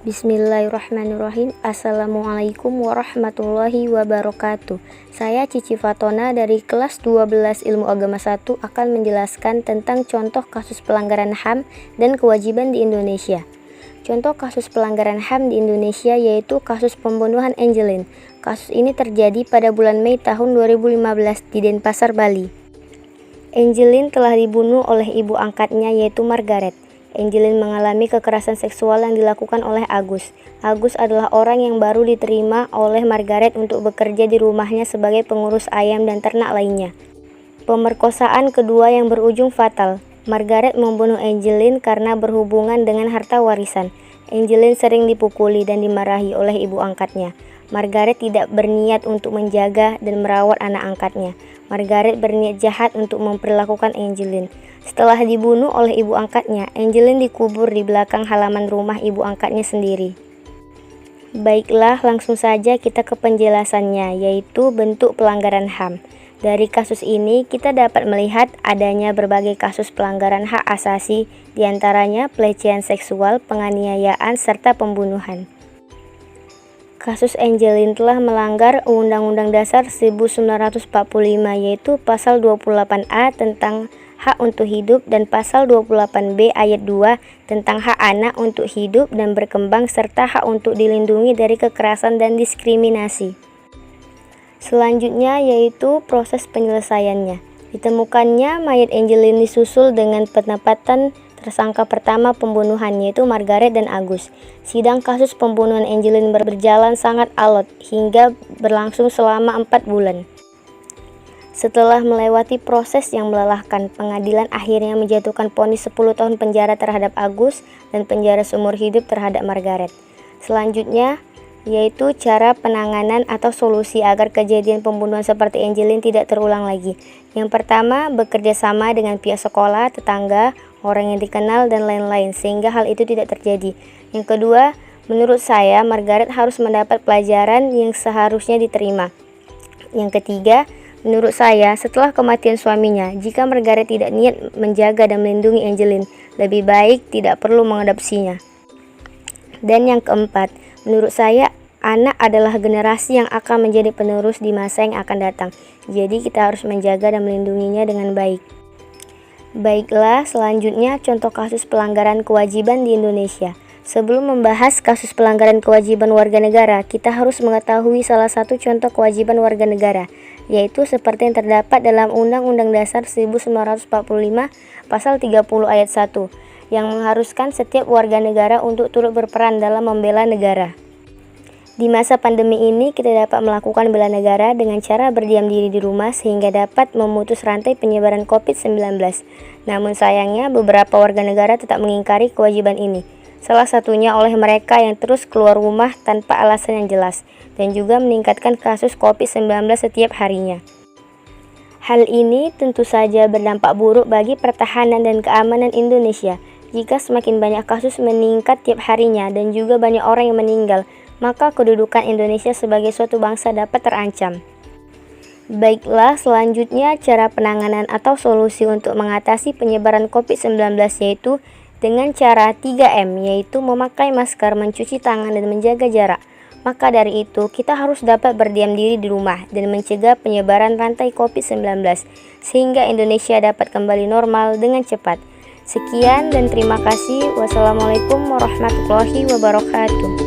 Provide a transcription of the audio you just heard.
Bismillahirrahmanirrahim. Assalamualaikum warahmatullahi wabarakatuh. Saya Cici Fatona dari kelas 12 Ilmu Agama 1 akan menjelaskan tentang contoh kasus pelanggaran HAM dan kewajiban di Indonesia. Contoh kasus pelanggaran HAM di Indonesia yaitu kasus pembunuhan Angelin. Kasus ini terjadi pada bulan Mei tahun 2015 di Denpasar, Bali. Angelin telah dibunuh oleh ibu angkatnya yaitu Margaret. Angelin mengalami kekerasan seksual yang dilakukan oleh Agus. Agus adalah orang yang baru diterima oleh Margaret untuk bekerja di rumahnya sebagai pengurus ayam dan ternak lainnya. Pemerkosaan kedua yang berujung fatal. Margaret membunuh Angelin karena berhubungan dengan harta warisan. Angelin sering dipukuli dan dimarahi oleh ibu angkatnya. Margaret tidak berniat untuk menjaga dan merawat anak angkatnya. Margaret berniat jahat untuk memperlakukan Angelin. Setelah dibunuh oleh ibu angkatnya, Angelin dikubur di belakang halaman rumah ibu angkatnya sendiri. Baiklah, langsung saja kita ke penjelasannya, yaitu bentuk pelanggaran HAM. Dari kasus ini, kita dapat melihat adanya berbagai kasus pelanggaran hak asasi, diantaranya pelecehan seksual, penganiayaan, serta pembunuhan. Kasus Angelin telah melanggar Undang-Undang Dasar 1945 yaitu Pasal 28A tentang hak untuk hidup dan Pasal 28B ayat 2 tentang hak anak untuk hidup dan berkembang serta hak untuk dilindungi dari kekerasan dan diskriminasi. Selanjutnya yaitu proses penyelesaiannya. Ditemukannya mayat Angelin disusul dengan penempatan tersangka pertama pembunuhan yaitu Margaret dan Agus. Sidang kasus pembunuhan Angelin berjalan sangat alot hingga berlangsung selama 4 bulan. Setelah melewati proses yang melelahkan, pengadilan akhirnya menjatuhkan vonis 10 tahun penjara terhadap Agus dan penjara seumur hidup terhadap Margaret. Selanjutnya yaitu cara penanganan atau solusi agar kejadian pembunuhan seperti Angelin tidak terulang lagi. Yang pertama, bekerja sama dengan pihak sekolah, tetangga, orang yang dikenal, dan lain-lain sehingga hal itu tidak terjadi. Yang kedua, menurut saya Margaret harus mendapat pelajaran yang seharusnya diterima. Yang ketiga, menurut saya setelah kematian suaminya, jika Margaret tidak niat menjaga dan melindungi Angelin, lebih baik tidak perlu mengadopsinya. Dan yang keempat, menurut saya anak adalah generasi yang akan menjadi penerus di masa yang akan datang. Jadi kita harus menjaga dan melindunginya dengan baik. Baiklah, selanjutnya contoh kasus pelanggaran kewajiban di Indonesia. Sebelum membahas kasus pelanggaran kewajiban warga negara, kita harus mengetahui salah satu contoh kewajiban warga negara, yaitu seperti yang terdapat dalam Undang-Undang Dasar 1945 Pasal 30 ayat 1, yang mengharuskan setiap warga negara untuk turut berperan dalam membela negara. Di masa pandemi ini, kita dapat melakukan bela negara dengan cara berdiam diri di rumah sehingga dapat memutus rantai penyebaran COVID-19. Namun sayangnya, beberapa warga negara tetap mengingkari kewajiban ini. Salah satunya oleh mereka yang terus keluar rumah tanpa alasan yang jelas, dan juga meningkatkan kasus COVID-19 setiap harinya. Hal ini tentu saja berdampak buruk bagi pertahanan dan keamanan Indonesia. Jika semakin banyak kasus meningkat tiap harinya dan juga banyak orang yang meninggal, maka kedudukan Indonesia sebagai suatu bangsa dapat terancam. Baiklah, selanjutnya cara penanganan atau solusi untuk mengatasi penyebaran COVID-19 yaitu dengan cara 3M, yaitu memakai masker, mencuci tangan, dan menjaga jarak. Maka dari itu, kita harus dapat berdiam diri di rumah dan mencegah penyebaran rantai COVID-19 sehingga Indonesia dapat kembali normal dengan cepat. Sekian dan terima kasih. Wassalamualaikum warahmatullahi wabarakatuh.